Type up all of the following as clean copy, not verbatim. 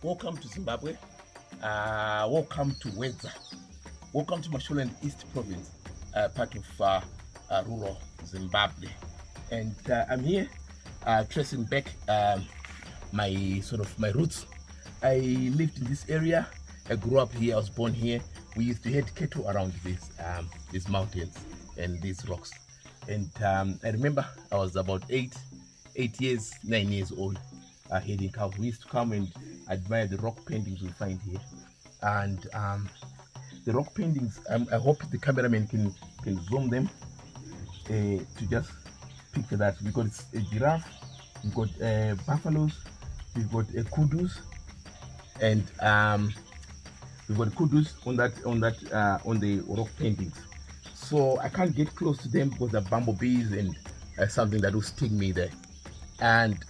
Welcome to Zimbabwe. Welcome to Wedza. Welcome to Mashonaland East Province, part of rural Zimbabwe. And I'm here tracing back my roots. I lived in this area. I grew up here. I was born here. We used to herd cattle around these mountains and these rocks. And I remember I was about 9 years old, herding cows. We used to come and admire the rock paintings we find here. And the rock paintings, I hope the cameraman can zoom them to just picture that. We've got a giraffe, we've got buffaloes, we've got kudus, and we've got kudus on the rock paintings. So I can't get close to them because of bumblebees and something that will sting me there. And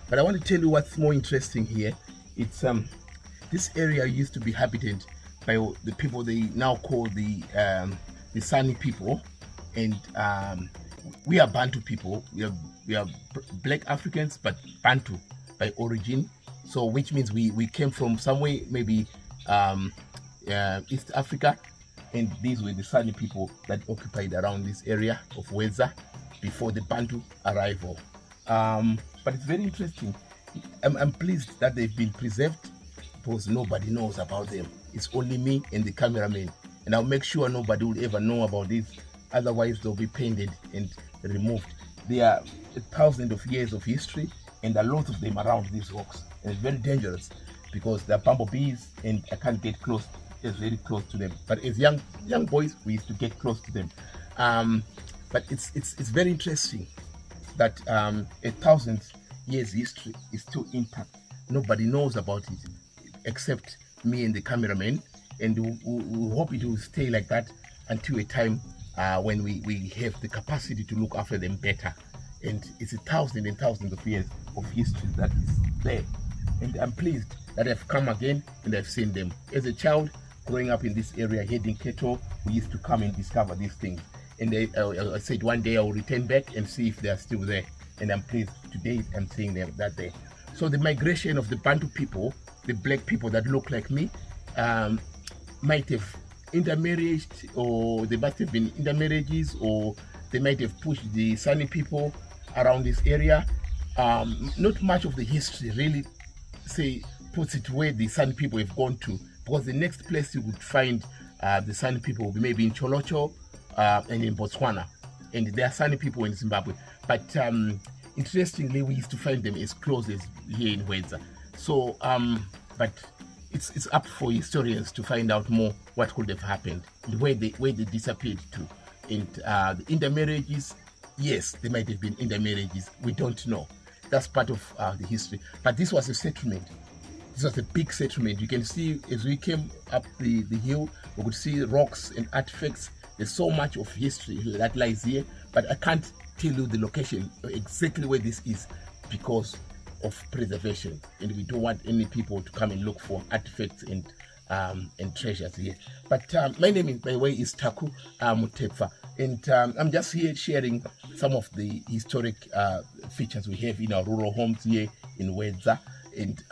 but I want to tell you what's more interesting here. It's this area used to be inhabited by the people they now call the San People, and we are Bantu people. We are Black Africans, but Bantu by origin. So which means we came from somewhere, maybe East Africa, and these were the San people that occupied around this area of Wedza before the Bantu arrival. But it's very interesting. I'm pleased that they've been preserved because nobody knows about them. It's only me and the cameraman, and I'll make sure nobody will ever know about this. Otherwise they'll be painted and removed. There are 1,000 of years of history and a lot of them around these rocks, and it's very dangerous because there are bumblebees and I can't get close, very close to them. But as young boys, we used to get close to them. But it's very interesting that 1,000 years history is still intact. Nobody knows about it except me and the cameraman, and we hope it will stay like that until a time when we have the capacity to look after them better. And it's 1,000 and thousands of years of history that is there, and I'm pleased that I've come again and I've seen them. As a child growing up in this area herding cattle, we used to come and discover these things, and I said one day I will return back and see if they are still there, and I'm pleased today I'm seeing them that day. So the migration of the Bantu people, the black people that look like me, might have intermarried, or they must have been intermarriages, or they might have pushed the San people around this area. Not much of the history really puts it where the San people have gone to, because the next place you would find the San people will be maybe in Cholocho and in Botswana, and there are San people in Zimbabwe. But interestingly, we used to find them as close as here in Wedza. So but it's up for historians to find out more what could have happened and where they disappeared to. And the intermarriages, yes, they might have been intermarriages, we don't know. That's part of the history. But this was a settlement. This was a big settlement. You can see as we came up the hill, we could see rocks and artifacts. There's so much of history that lies here, but I can't tell you the location exactly where this is because of preservation, and we don't want any people to come and look for artifacts and treasures here. But my name, by the way, is Taku Mutepfa, and I'm just here sharing some of the historic features we have in our rural homes here in Wedza, and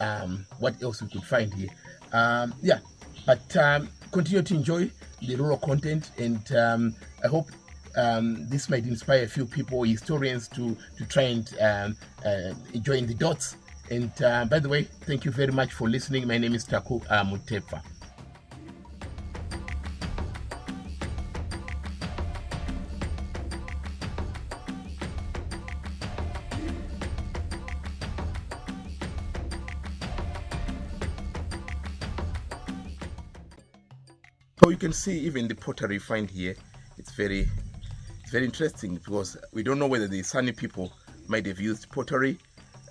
what else we could find here. Continue to enjoy the rural content, and I hope this might inspire a few people, historians, to try and join the dots. And by the way, thank you very much for listening. My name is Taku Mutepfa. So you can see even the pottery you find here, it's very interesting because we don't know whether the San people might have used pottery,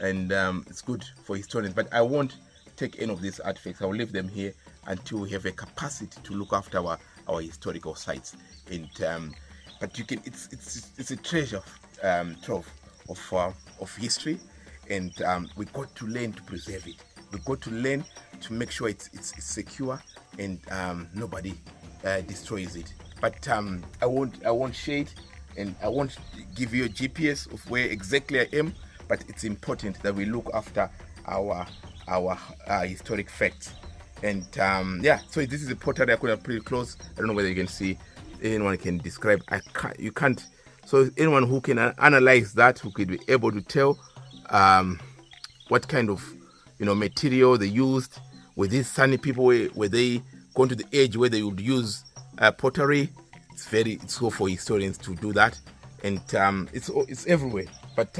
and it's good for historians. But I won't take any of these artifacts. I will leave them here until we have a capacity to look after our historical sites. And but you can, it's a treasure trove of history, and we got to learn to preserve it. We got to learn to make sure it's secure and nobody destroys it. But I won't share it, and I won't give you a GPS of where exactly I am. But it's important that we look after our our historic facts. And yeah, so this is a pottery. I could have pretty close. I don't know whether you can see. Anyone can describe. You can't. So anyone who can analyze that, who could be able to tell what kind of material they used. Were these San people, were they going to the age where they would use pottery? It's so for historians to do that, and it's everywhere. But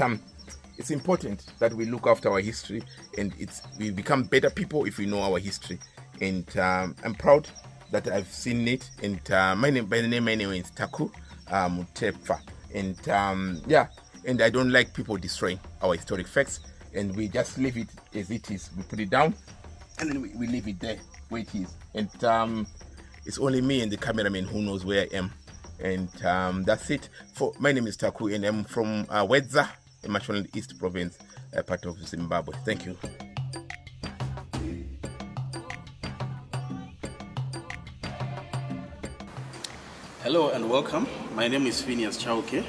it's important that we look after our history, and we become better people if we know our history. And I'm proud that I've seen it. And my name is Taku Mutefa, and yeah, and I don't like people destroying our historic facts, and we just leave it as it is. We put it down, and then we leave it there where it is. And it's only me and the cameraman who knows where I am. And that's it. My name is Taku, and I'm from Wedza, in Mashonaland East Province, part of Zimbabwe. Thank you. Hello and welcome. My name is Phineas Chauke,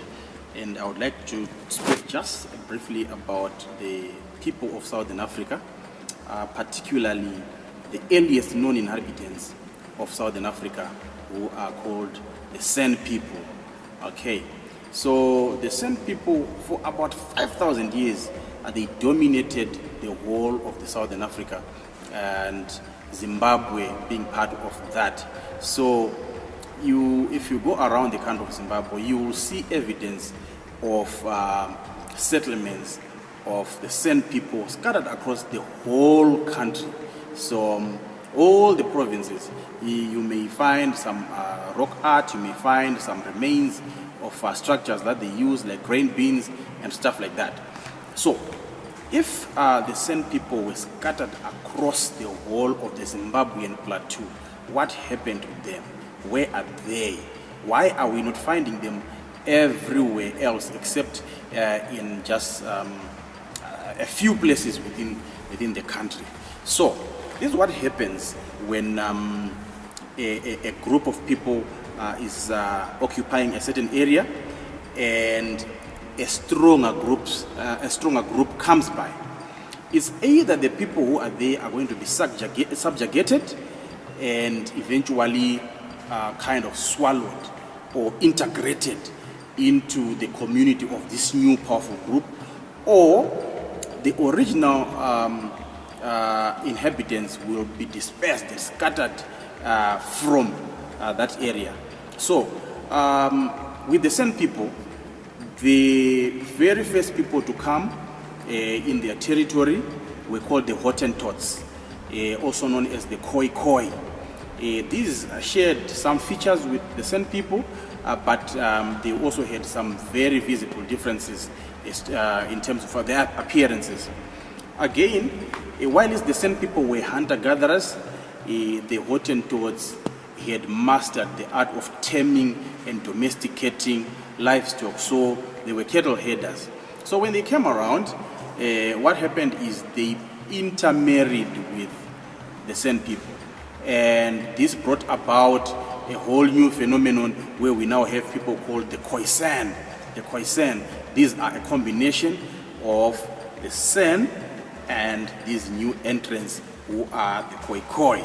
and I would like to speak just briefly about the people of Southern Africa, particularly the earliest known inhabitants of Southern Africa, who are called the San People. Okay, so the San People, for about 5,000 years, they dominated the whole of the Southern Africa, and Zimbabwe being part of that. So if you go around the country of Zimbabwe, you will see evidence of settlements of the San people scattered across the whole country. So all the provinces, you may find some rock art, you may find some remains of structures that they use, like grain bins and stuff like that. So if the San people were scattered across the whole of the Zimbabwean plateau, what happened to them? Where are they? Why are we not finding them everywhere else except in just a few places within the country? So this is what happens when a group of people is occupying a certain area, and a stronger group comes by. It's either the people who are there are going to be subjugated and eventually kind of swallowed or integrated into the community of this new powerful group, or the original inhabitants will be dispersed and scattered from that area. So with the San people, the very first people to come in their territory were called the Hottentots, also known as the Khoi. These shared some features with the San people, but they also had some very visible differences in terms of their appearances. Again, while the San people were hunter-gatherers, the Hottentots had mastered the art of taming and domesticating livestock, so they were cattle herders. So when they came around, what happened is they intermarried with the San people. And this brought about a whole new phenomenon where we now have people called the Khoisan. The Khoisan, these are a combination of the San and these new entrants who are the Khoi.